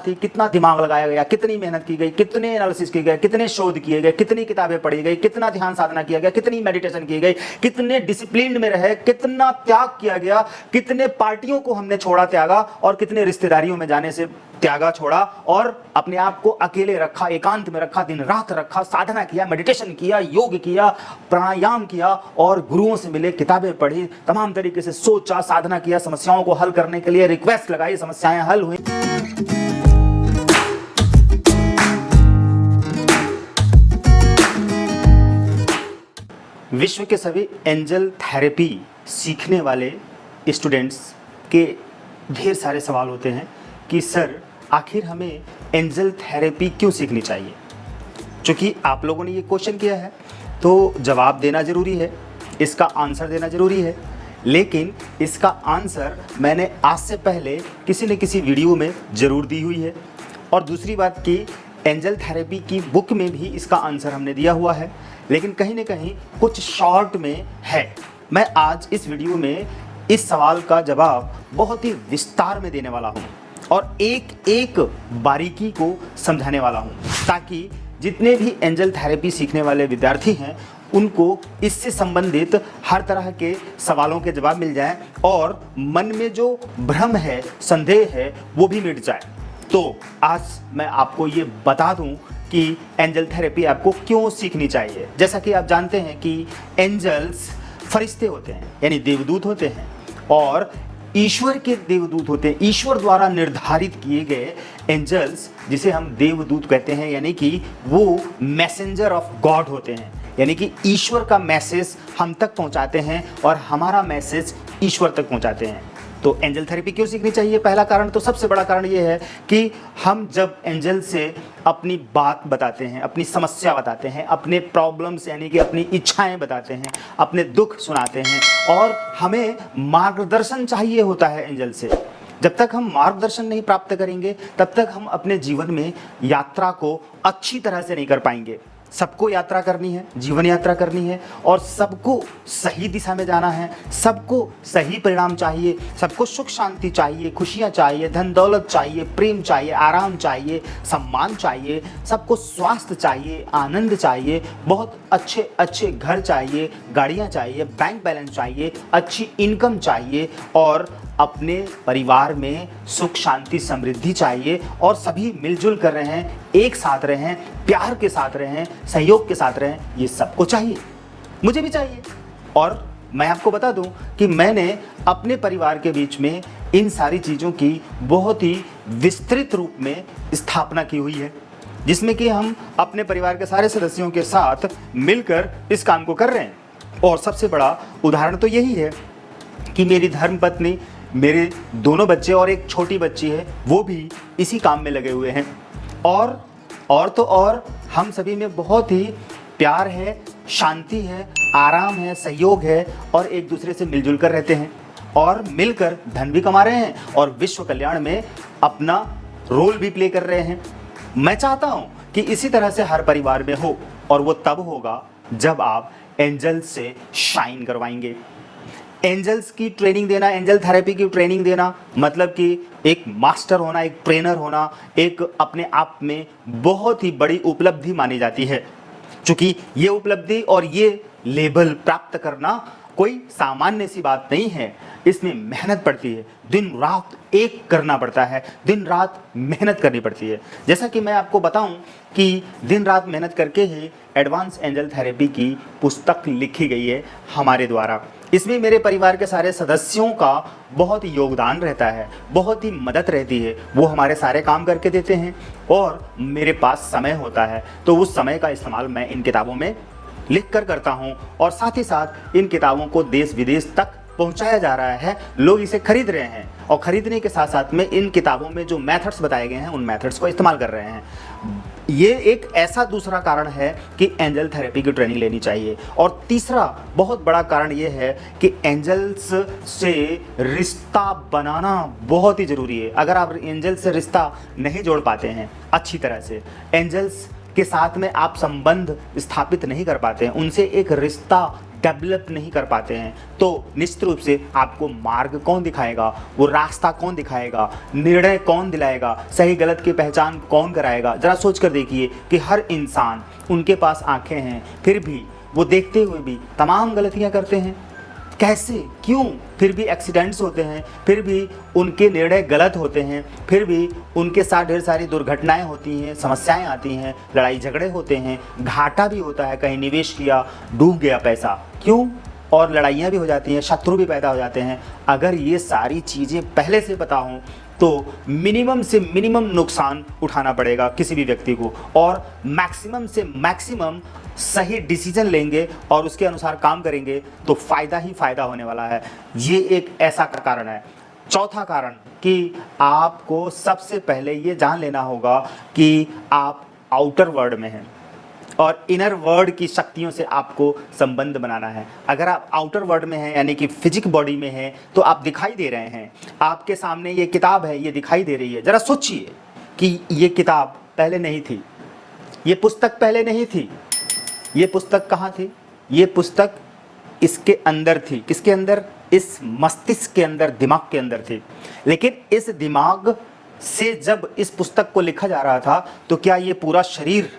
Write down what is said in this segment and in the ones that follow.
थी, कितना दिमाग लगाया गया, कितनी मेहनत की गई, कितने एनालिसिस किए गए, कितने शोध किए गए, कितनी किताबें पढ़ी गई, कितना ध्यान साधना किया गया, कितनी मेडिटेशन की गई, कितने डिसिप्लिन में रहे, कितना त्याग किया गया, कितने पार्टियों को हमने छोड़ा त्यागा, और कितने रिश्तेदारियों में जाने से त्यागा छोड़ा, और अपने आप को अकेले रखा, एकांत में रखा, दिन रात रखा, साधना किया, मेडिटेशन किया, योग किया, प्राणायाम किया, और गुरुओं से मिले, किताबें पढ़ी, तमाम तरीके से सोचा, साधना किया, समस्याओं को हल करने के लिए रिक्वेस्ट लगाई, समस्याएं हल हुई। विश्व के सभी एंजल थेरेपी सीखने वाले स्टूडेंट्स के ढेर सारे सवाल होते हैं कि सर आखिर हमें एंजल थेरेपी क्यों सीखनी चाहिए। चूँकि आप लोगों ने ये क्वेश्चन किया है तो जवाब देना ज़रूरी है, इसका आंसर देना ज़रूरी है, लेकिन इसका आंसर मैंने आज से पहले किसी न किसी वीडियो में ज़रूर दी हुई है। और दूसरी बात कि एंजल थेरेपी की बुक में भी इसका आंसर हमने दिया हुआ है, लेकिन कहीं न कहीं कुछ शॉर्ट में है। मैं आज इस वीडियो में इस सवाल का जवाब बहुत ही विस्तार में देने वाला हूँ और एक एक बारीकी को समझाने वाला हूँ, ताकि जितने भी एंजल थेरेपी सीखने वाले विद्यार्थी हैं उनको इससे संबंधित हर तरह के सवालों के जवाब मिल जाएं और मन में जो भ्रम है, संदेह है, वो भी मिट जाए। तो आज मैं आपको ये बता दूं कि एंजल थेरेपी आपको क्यों सीखनी चाहिए। जैसा कि आप जानते हैं कि एंजल्स फरिश्ते होते हैं, यानी देवदूत होते हैं, और ईश्वर के देवदूत होते हैं, ईश्वर द्वारा निर्धारित किए गए एंजल्स, जिसे हम देवदूत कहते हैं, यानी कि वो मैसेंजर ऑफ गॉड होते हैं, यानी कि ईश्वर का मैसेज हम तक पहुंचाते हैं और हमारा मैसेज ईश्वर तक पहुंचाते हैं। तो एंजल थेरेपी क्यों सीखनी चाहिए? पहला कारण, तो सबसे बड़ा कारण ये है कि हम जब एंजल से अपनी बात बताते हैं, अपनी समस्या बताते हैं, अपने प्रॉब्लम्स यानी कि अपनी इच्छाएं बताते हैं, अपने दुख सुनाते हैं, और हमें मार्गदर्शन चाहिए होता है एंजल से। जब तक हम मार्गदर्शन नहीं प्राप्त करेंगे तब तक हम अपने जीवन में यात्रा को अच्छी तरह से नहीं कर पाएंगे। सबको यात्रा करनी है, जीवन यात्रा करनी है, और सबको सही दिशा में जाना है, सबको सही परिणाम चाहिए, सबको सुख शांति चाहिए, खुशियाँ चाहिए, धन दौलत चाहिए, प्रेम चाहिए, आराम चाहिए, सम्मान चाहिए, सबको स्वास्थ्य चाहिए, आनंद चाहिए, बहुत अच्छे अच्छे घर चाहिए, गाड़ियाँ चाहिए, बैंक बैलेंस चाहिए, अच्छी इनकम चाहिए, और अपने परिवार में सुख शांति समृद्धि चाहिए, और सभी मिलजुल कर रहे हैं, एक साथ रहें, प्यार के साथ रहें, सहयोग के साथ रहें। ये सबको चाहिए, मुझे भी चाहिए। और मैं आपको बता दूं कि मैंने अपने परिवार के बीच में इन सारी चीज़ों की बहुत ही विस्तृत रूप में स्थापना की हुई है, जिसमें कि हम अपने परिवार के सारे सदस्यों के साथ मिलकर इस काम को कर रहे हैं। और सबसे बड़ा उदाहरण तो यही है कि मेरी धर्मपत्नी, मेरे दोनों बच्चे और एक छोटी बच्ची है, वो भी इसी काम में लगे हुए हैं। और तो और हम सभी में बहुत ही प्यार है, शांति है, आराम है, सहयोग है, और एक दूसरे से मिलजुल कर रहते हैं, और मिलकर धन भी कमा रहे हैं और विश्व कल्याण में अपना रोल भी प्ले कर रहे हैं। मैं चाहता हूं कि इसी तरह से हर परिवार में हो, और वो तब होगा जब आप एंजल से शाइन करवाएंगे। एंजल्स की ट्रेनिंग देना, एंजल थेरेपी की ट्रेनिंग देना, मतलब कि एक मास्टर होना, एक ट्रेनर होना, एक अपने आप में बहुत ही बड़ी उपलब्धि मानी जाती है। क्योंकि ये उपलब्धि और ये लेबल प्राप्त करना कोई सामान्य सी बात नहीं है, इसमें मेहनत पड़ती है, दिन रात एक करना पड़ता है, दिन रात मेहनत करनी पड़ती है। जैसा कि मैं आपको बताऊं कि दिन रात मेहनत करके ही एडवांस एंजल थेरेपी की पुस्तक लिखी गई है हमारे द्वारा। इसमें मेरे परिवार के सारे सदस्यों का बहुत ही योगदान रहता है, बहुत ही मदद रहती है, वो हमारे सारे काम करके देते हैं, और मेरे पास समय होता है तो उस समय का इस्तेमाल मैं इन किताबों में लिख कर करता हूँ, और साथ ही साथ इन किताबों को देश विदेश तक पहुँचाया जा रहा है, लोग इसे खरीद रहे हैं, और ख़रीदने के साथ साथ में इन किताबों में जो मेथड्स बताए गए हैं उन मेथड्स को इस्तेमाल कर रहे हैं। ये एक ऐसा दूसरा कारण है कि एंजल थेरेपी की ट्रेनिंग लेनी चाहिए। और तीसरा बहुत बड़ा कारण ये है कि एंजल्स से रिश्ता बनाना बहुत ही ज़रूरी है। अगर आप एंजल से रिश्ता नहीं जोड़ पाते हैं अच्छी तरह से, एंजल्स के साथ में आप संबंध स्थापित नहीं कर पाते हैं, उनसे एक रिश्ता डेवलप नहीं कर पाते हैं, तो निश्चित रूप से आपको मार्ग कौन दिखाएगा, वो रास्ता कौन दिखाएगा, निर्णय कौन दिलाएगा, सही गलत की पहचान कौन कराएगा। ज़रा सोच कर देखिए कि हर इंसान, उनके पास आंखें हैं, फिर भी वो देखते हुए भी तमाम गलतियां करते हैं। कैसे, क्यों? फिर भी एक्सीडेंट्स होते हैं, फिर भी उनके निर्णय गलत होते हैं, फिर भी उनके साथ ढेर सारी दुर्घटनाएं होती हैं, समस्याएं आती हैं, लड़ाई झगड़े होते हैं, घाटा भी होता है, कहीं निवेश किया डूब गया पैसा, क्यों? और लड़ाइयाँ भी हो जाती हैं, शत्रु भी पैदा हो जाते हैं। अगर ये सारी चीज़ें पहले से पता हों तो मिनिमम से मिनिमम नुकसान उठाना पड़ेगा किसी भी व्यक्ति को, और मैक्सिमम से मैक्सिमम सही डिसीजन लेंगे और उसके अनुसार काम करेंगे तो फ़ायदा ही फ़ायदा होने वाला है। ये एक ऐसा कारण है। चौथा कारण कि आपको सबसे पहले ये जान लेना होगा कि आप आउटर वर्ल्ड में हैं और इनर वर्ल्ड की शक्तियों से आपको संबंध बनाना है। अगर आप आउटर वर्ल्ड में हैं यानी कि फिजिक बॉडी में हैं तो आप दिखाई दे रहे हैं, आपके सामने ये किताब है, ये दिखाई दे रही है। ज़रा सोचिए कि ये किताब पहले नहीं थी, ये पुस्तक पहले नहीं थी। ये पुस्तक कहाँ थी? ये पुस्तक इसके अंदर थी। किसके अंदर? इस मस्तिष्क के अंदर, दिमाग के अंदर थी। लेकिन इस दिमाग से जब इस पुस्तक को लिखा जा रहा था तो क्या ये पूरा शरीर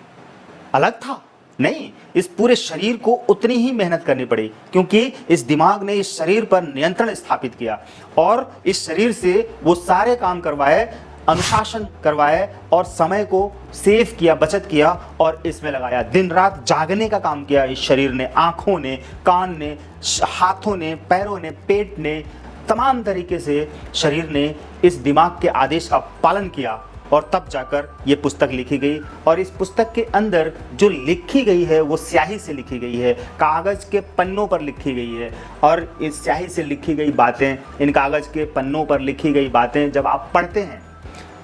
अलग था? नहीं, इस पूरे शरीर को उतनी ही मेहनत करनी पड़ी, क्योंकि इस दिमाग ने इस शरीर पर नियंत्रण स्थापित किया और इस शरीर से वो सारे काम करवाए, अनुशासन करवाए और समय को सेव किया, बचत किया और इसमें लगाया। दिन रात जागने का काम किया इस शरीर ने, आँखों ने, कान ने, हाथों ने, पैरों ने, पेट ने, तमाम तरीके से शरीर ने इस दिमाग के आदेश का पालन किया और तब जाकर ये पुस्तक लिखी गई। और इस पुस्तक के अंदर जो लिखी गई है वो स्याही से लिखी गई है, कागज़ के पन्नों पर लिखी गई है। और इस स्याही से लिखी गई बातें, इन कागज़ के पन्नों पर लिखी गई बातें जब आप पढ़ते हैं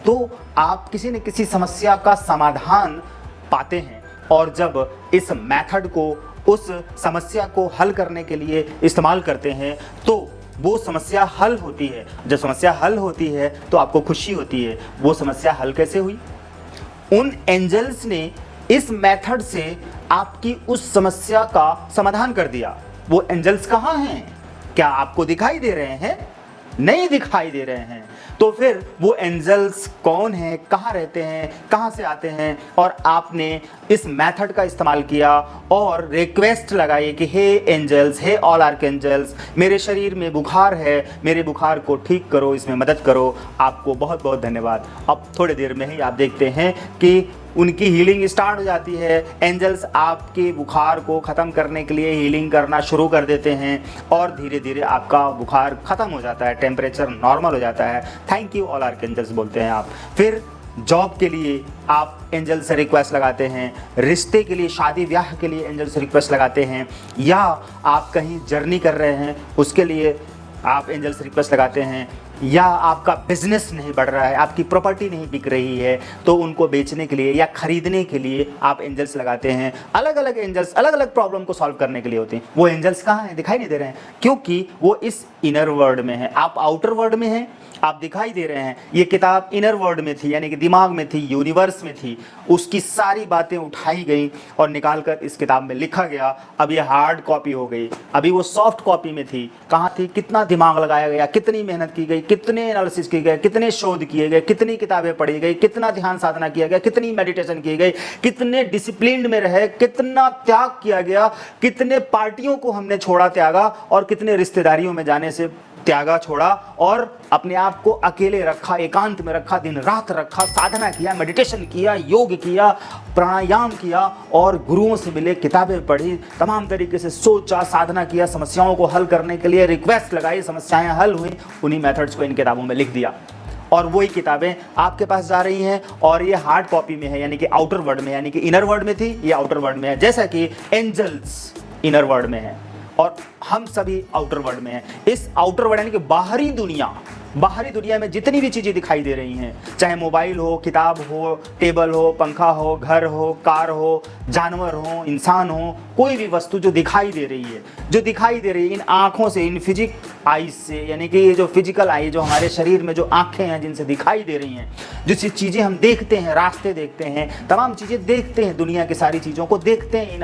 तो आप किसी न किसी समस्या का समाधान पाते हैं। और जब इस मेथड को, उस समस्या को हल करने के लिए इस्तेमाल करते हैं तो वो समस्या हल होती है। जब समस्या हल होती है तो आपको खुशी होती है। वो समस्या हल कैसे हुई? उन एंजल्स ने इस मेथड से आपकी उस समस्या का समाधान कर दिया। वो एंजल्स कहाँ हैं? क्या आपको दिखाई दे रहे हैं? नहीं दिखाई दे रहे हैं। तो फिर वो एंजल्स कौन हैं, कहाँ रहते हैं, कहाँ से आते हैं? और आपने इस मेथड का इस्तेमाल किया और रिक्वेस्ट लगाई कि हे एंजल्स, हे ऑल आर्कएंजल्स, मेरे शरीर में बुखार है, मेरे बुखार को ठीक करो, इसमें मदद करो। आपको बहुत बहुत धन्यवाद। अब थोड़ी देर में ही आप देखते हैं कि उनकी हीलिंग स्टार्ट हो जाती है। एंजल्स आपके बुखार को ख़त्म करने के लिए हीलिंग करना शुरू कर देते हैं और धीरे धीरे आपका बुखार ख़त्म हो जाता है, टेम्परेचर नॉर्मल हो जाता है। थैंक यू ऑल आर्कएंजल्स बोलते हैं आप। फिर जॉब के लिए आप एंजल से रिक्वेस्ट लगाते हैं, रिश्ते के लिए, शादी ब्याह के लिए एंजल से रिक्वेस्ट लगाते हैं, या आप कहीं जर्नी कर रहे हैं उसके लिए आप एंजल से रिक्वेस्ट लगाते हैं, या आपका बिजनेस नहीं बढ़ रहा है, आपकी प्रॉपर्टी नहीं बिक रही है तो उनको बेचने के लिए या खरीदने के लिए आप एंजल्स लगाते हैं। अलग अलग एंजल्स अलग अलग प्रॉब्लम को सॉल्व करने के लिए होते हैं। वो एंजल्स कहाँ हैं? दिखाई नहीं दे रहे हैं, क्योंकि वो इस इनर वर्ल्ड में है। आप आउटर वर्ल्ड में हैं, आप दिखाई दे रहे हैं। ये किताब इनर वर्ल्ड में थी, यानी कि दिमाग में थी, यूनिवर्स में थी। उसकी सारी बातें उठाई गई और निकालकर इस किताब में लिखा गया। अब ये हार्ड कॉपी हो गई, अभी वो सॉफ्ट कॉपी में थी। कहाँ थी? कितना दिमाग लगाया गया, कितनी मेहनत की गई, कितने एनालिसिस किए गए, कितने शोध किए गए, कितनी किताबें पढ़ी गई, कितना ध्यान साधना किया गया, कितनी मेडिटेशन की गई, कितने डिसिप्लिन में रहे, कितना त्याग किया गया, कितने पार्टियों को हमने छोड़ा, त्यागा, और कितने रिश्तेदारियों में जाने से त्यागा, छोड़ा, और अपने आप को अकेले रखा, एकांत में रखा, दिन रात रखा, साधना किया, मेडिटेशन किया, योग किया, प्राणायाम किया और गुरुओं से मिले, किताबें पढ़ी, तमाम तरीके से सोचा, साधना किया, समस्याओं को हल करने के लिए रिक्वेस्ट लगाई, समस्याएं हल हुई। उन्हीं मेथड्स को इन किताबों में लिख दिया और वही किताबें आपके पास जा रही हैं। और ये हार्ड कॉपी में है, यानी कि आउटर वर्ल्ड में, यानी कि इनर वर्ल्ड में थी, ये आउटर वर्ल्ड में है। जैसा कि एंजल्स इनर वर्ल्ड में है और हम सभी आउटर वर्ल्ड में हैं। इस आउटर वर्ल्ड यानी कि बाहरी दुनिया बाहरी दुनिया में जितनी भी चीज़ें दिखाई दे रही हैं, चाहे मोबाइल हो, किताब हो, टेबल हो, पंखा हो, घर हो, कार हो, जानवर हो, इंसान हो, कोई भी वस्तु जो दिखाई दे रही है इन आँखों से, इन फिजिक आईज से, यानी कि ये जो फिजिकल आई, जो हमारे शरीर में जो आँखें हैं जिनसे दिखाई दे रही हैं, जो चीज़ें हम देखते हैं, रास्ते देखते हैं, तमाम चीज़ें देखते हैं, दुनिया की सारी चीज़ों को देखते हैं इन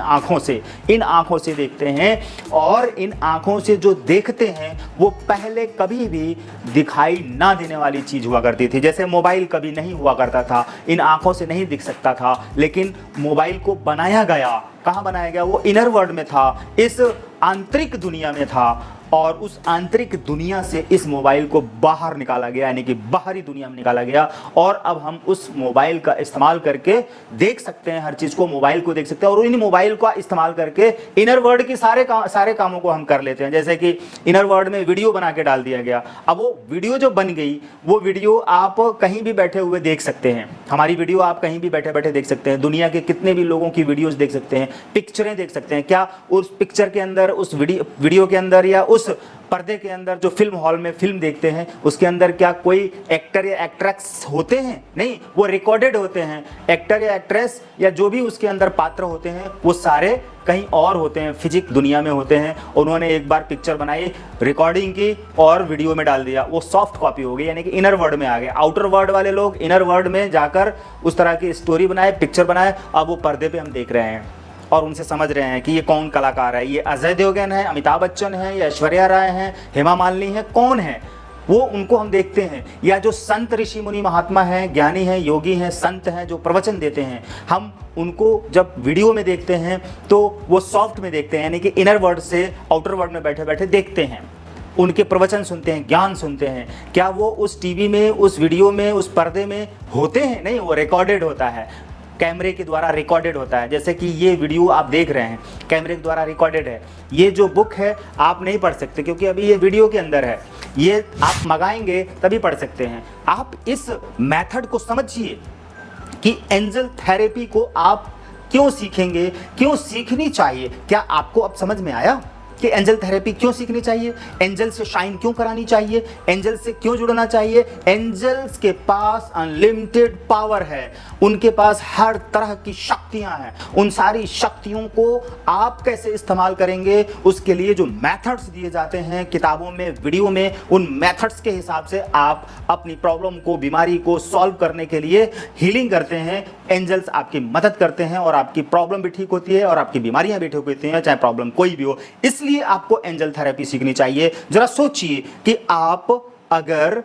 आँखों से देखते हैं। और इन आँखों से जो देखते हैं वो पहले कभी भी दिखाई ना देने वाली चीज़ हुआ करती थी। जैसे मोबाइल कभी नहीं हुआ करता था, इन आँखों से नहीं दिख सकता था, लेकिन मोबाइल को बनाया गया, कहाँ बनाया गया? वो इनर वर्ल्ड में था, इस आंतरिक दुनिया में था, और उस आंतरिक दुनिया से इस मोबाइल को बाहर निकाला गया, यानी कि बाहरी दुनिया में निकाला गया। और अब हम उस मोबाइल का इस्तेमाल करके देख सकते हैं, हर चीज़ को, मोबाइल को देख सकते हैं, और इन मोबाइल का इस्तेमाल करके इनर वर्ल्ड के सारे कामों को हम कर लेते हैं। जैसे कि इनर वर्ल्ड में वीडियो बना के डाल दिया गया, अब वो वीडियो जो बन गई, वो वीडियो आप कहीं भी बैठे हुए देख सकते हैं। हमारी वीडियो आप कहीं भी बैठे बैठे देख सकते हैं, दुनिया के कितने भी लोगों की वीडियोज़ देख सकते हैं, पिक्चरें देख सकते हैं। क्या उस पिक्चर के अंदर, उस वीडियो के अंदर, या उस पर्दे के अंदर जो फिल्म हॉल में फिल्म देखते हैं, उसके अंदर क्या कोई एक्टर या एक्ट्रेस होते हैं? नहीं, वो रिकॉर्डेड होते हैं। एक्टर या एक्ट्रेस या जो भी उसके अंदर पात्र होते हैं वो सारे कहीं और होते हैं, फिजिक दुनिया में होते हैं। उन्होंने एक बार पिक्चर बनाई, रिकॉर्डिंग की और वीडियो में डाल दिया, वो सॉफ्ट कॉपी हो गई, यानी कि इनर वर्ल्ड में आ गए। आउटर वर्ल्ड वाले लोग इनर वर्ल्ड में जाकर उस तरह की स्टोरी बनाए, पिक्चर बनाए, अब वो पर्दे पे हम देख रहे हैं और उनसे समझ रहे हैं कि ये कौन कलाकार है, ये अजय देवगन है, अमिताभ बच्चन है, या ऐश्वर्या राय है, हेमा मालिनी है, कौन है वो, उनको हम देखते हैं। या जो संत ऋषि मुनि महात्मा हैं, ज्ञानी हैं, योगी हैं, संत हैं, जो प्रवचन देते हैं, हम उनको जब वीडियो में देखते हैं तो वो सॉफ्ट में देखते हैं, यानी कि इनर वर्ल्ड से आउटर वर्ल्ड में बैठे बैठे देखते हैं, उनके प्रवचन सुनते हैं, ज्ञान सुनते हैं। क्या वो उस टीवी में, उस वीडियो में, उस पर्दे में होते हैं? नहीं, वो रिकॉर्डेड होता है, कैमरे के द्वारा रिकॉर्डेड होता है। जैसे कि ये वीडियो आप देख रहे हैं, कैमरे के द्वारा रिकॉर्डेड है। ये जो बुक है आप नहीं पढ़ सकते क्योंकि अभी ये वीडियो के अंदर है, ये आप मंगाएंगे तभी पढ़ सकते हैं। आप इस मेथड को समझिए कि एंजल थेरेपी को आप क्यों सीखेंगे, क्यों सीखनी चाहिए। क्या आपको अब समझ में आया कि एंजल थेरेपी क्यों सीखनी चाहिए, एंजल से शाइन क्यों करानी चाहिए, एंजल से क्यों जुड़ना चाहिए? एंजल्स के पास अनलिमिटेड पावर है, उनके पास हर तरह की शक्तियां हैं। उन सारी शक्तियों को आप कैसे इस्तेमाल करेंगे, उसके लिए जो मेथड्स दिए जाते हैं किताबों में, वीडियो में, उन मेथड्स के हिसाब से आप अपनी प्रॉब्लम को, बीमारी को सॉल्व करने के लिए हीलिंग करते हैं। एंजल्स आपकी मदद करते हैं और आपकी प्रॉब्लम भी ठीक होती है और आपकी बीमारियां भी ठीक होती हैं, चाहे प्रॉब्लम कोई भी हो। इसलिए आपको एंजल थेरेपी सीखनी चाहिए। जरा सोचिए कि आप अगर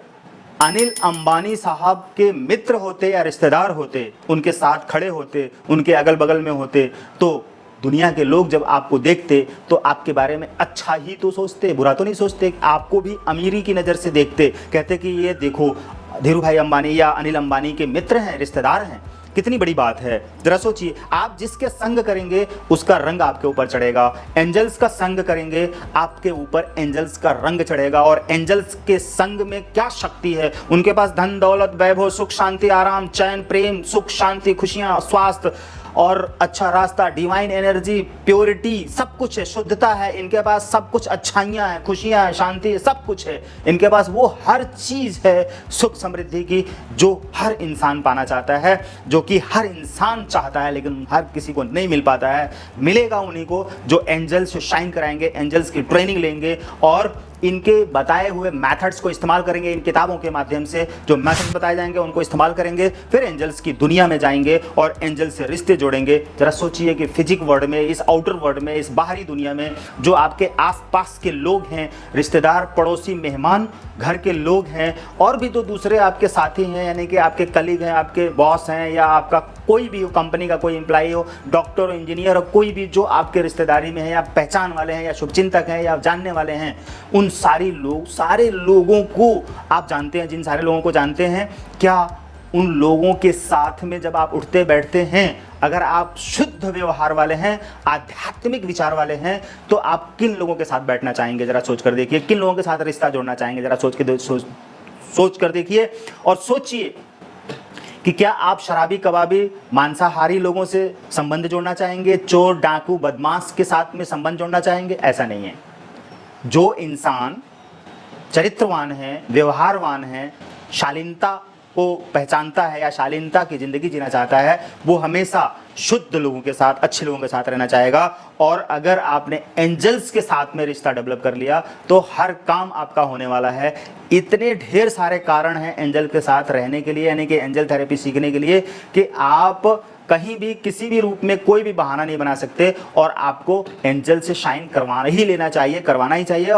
अनिल अंबानी साहब के मित्र होते या रिश्तेदार होते, उनके साथ खड़े होते, उनके अगल बगल में होते, तो दुनिया के लोग जब आपको देखते तो आपके बारे में अच्छा ही तो सोचते, बुरा तो नहीं सोचते। आपको भी अमीरी की नज़र से देखते, कहते कि ये देखो धीरू भाई अंबानी या अनिल अंबानी के मित्र हैं, रिश्तेदार हैं। कितनी बड़ी बात है। जरा सोचिए, आप जिसके संग करेंगे उसका रंग आपके ऊपर चढ़ेगा। एंजल्स का संग करेंगे, आपके ऊपर एंजल्स का रंग चढ़ेगा। और एंजल्स के संग में क्या शक्ति है? उनके पास धन, दौलत, वैभव, सुख, शांति, आराम, चैन, प्रेम, सुख, शांति, खुशियां, स्वास्थ्य और अच्छा रास्ता, डिवाइन एनर्जी, प्योरिटी, सब कुछ है, शुद्धता है। इनके पास सब कुछ, अच्छाइयाँ हैं, खुशियाँ हैं, शांति है, सब कुछ है। इनके पास वो हर चीज़ है सुख समृद्धि की जो हर इंसान पाना चाहता है, जो कि हर इंसान चाहता है लेकिन हर किसी को नहीं मिल पाता है। मिलेगा उन्हीं को जो एंजल्स शाइन कराएंगे, एंजल्स की ट्रेनिंग लेंगे और इनके बताए हुए मेथड्स को इस्तेमाल करेंगे। इन किताबों के माध्यम से जो मेथड्स बताए जाएंगे उनको इस्तेमाल करेंगे, फिर एंजल्स की दुनिया में जाएंगे और एंजल से रिश्ते जोड़ेंगे। जरा सोचिए कि फिजिक वर्ल्ड में, इस आउटर वर्ल्ड में, इस बाहरी दुनिया में जो आपके आसपास के लोग हैं, रिश्तेदार, पड़ोसी, मेहमान, घर के लोग हैं, और भी तो दूसरे आपके साथी हैं, यानी कि आपके कलीग हैं, आपके बॉस हैं, या आपका कोई भी हो, कंपनी का कोई एम्प्लॉई हो, डॉक्टर हो, इंजीनियर हो, कोई भी जो आपके रिश्तेदारी में है, या पहचान वाले हैं, या शुभचिंतक हैं, या जानने वाले हैं, उन सारे लोगों को आप जानते हैं। जिन सारे लोगों को जानते हैं, क्या उन लोगों के साथ में जब आप उठते बैठते हैं, अगर आप शुद्ध व्यवहार वाले हैं, आध्यात्मिक विचार वाले हैं, तो आप किन लोगों के साथ बैठना चाहेंगे? जरा सोच कर देखिए, किन लोगों के साथ रिश्ता जोड़ना चाहेंगे? जरा सोच कर देखिए और सोचिए कि क्या आप शराबी, कबाबी, मांसाहारी लोगों से संबंध जोड़ना चाहेंगे? चोर, डाकू, बदमाश के साथ में संबंध जोड़ना चाहेंगे? ऐसा नहीं है। जो इंसान चरित्रवान है, व्यवहारवान है, शालीनता को पहचानता है या शालीनता की ज़िंदगी जीना चाहता है, वो हमेशा शुद्ध लोगों के साथ, अच्छे लोगों के साथ रहना चाहेगा। और अगर आपने एंजल्स के साथ में रिश्ता डेवलप कर लिया तो हर काम आपका होने वाला है। इतने ढेर सारे कारण हैं एंजल के साथ रहने के लिए, यानी कि एंजल थेरेपी सीखने के लिए, कि आप कहीं भी किसी भी रूप में कोई भी बहाना नहीं बना सकते और आपको एंजल से शाइन करवाना ही लेना चाहिए, करवाना ही चाहिए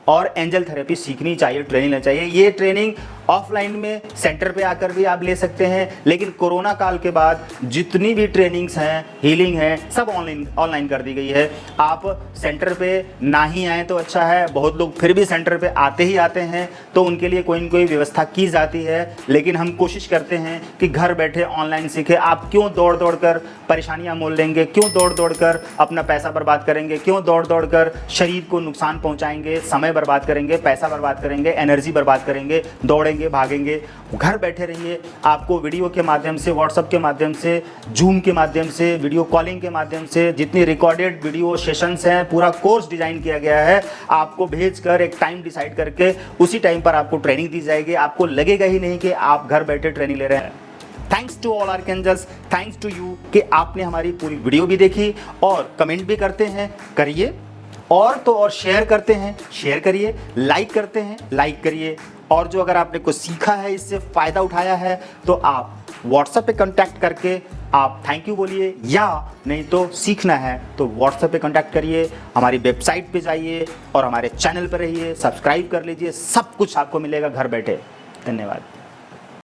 और एंजल थेरेपी सीखनी चाहिए, ट्रेनिंग लेना चाहिए। ये ट्रेनिंग ऑफलाइन में सेंटर पे आकर भी आप ले सकते हैं, लेकिन कोरोना काल के बाद जितनी भी ट्रेनिंग्स हैं, हीलिंग है, सब ऑनलाइन कर दी गई है। आप सेंटर पे ना ही आए तो अच्छा है, बहुत लोग फिर भी सेंटर पे आते ही आते हैं, तो उनके लिए कोई न कोई व्यवस्था की जाती है। लेकिन हम कोशिश करते हैं कि घर बैठे ऑनलाइन सीखें। आप क्यों दौड़ दौड़ कर परेशानियाँ मोल लेंगे, क्यों दौड़ दौड़ कर अपना पैसा बर्बाद करेंगे, क्यों दौड़ दौड़ कर शरीर को नुकसान पहुँचाएंगे, समय बर्बाद करेंगे, पैसा बर्बाद करेंगे, एनर्जी बर्बाद करेंगे, दौड़ेंगे, भागेंगे। घर बैठे रहिए। आपको वीडियो के माध्यम से, व्हाट्सएप के माध्यम से, जूम के माध्यम से, वीडियो कॉलिंग के माध्यम से, जितनी रिकॉर्डेड वीडियो सेशंस हैं, पूरा कोर्स डिजाइन किया गया है। आपको भेजकर एक टाइम डिसाइड करके उसी टाइम पर आपको ट्रेनिंग दी जाएगी। आपको लगेगा ही नहीं कि आप घर बैठे ट्रेनिंग ले रहे हैं। Thanks to all archangels, thanks to you कि आपने हमारी पूरी वीडियो भी देखी और कमेंट भी करते हैं, करिए। और तो और शेयर करते हैं, शेयर करिए। लाइक करते हैं, लाइक करिए। और जो अगर आपने कुछ सीखा है, इससे फ़ायदा उठाया है, तो आप व्हाट्सएप पे कांटेक्ट करके आप थैंक यू बोलिए, या नहीं तो सीखना है तो व्हाट्सएप पे कांटेक्ट करिए, हमारी वेबसाइट पे जाइए और हमारे चैनल पर रहिए, सब्सक्राइब कर लीजिए। सब कुछ आपको मिलेगा घर बैठे। धन्यवाद।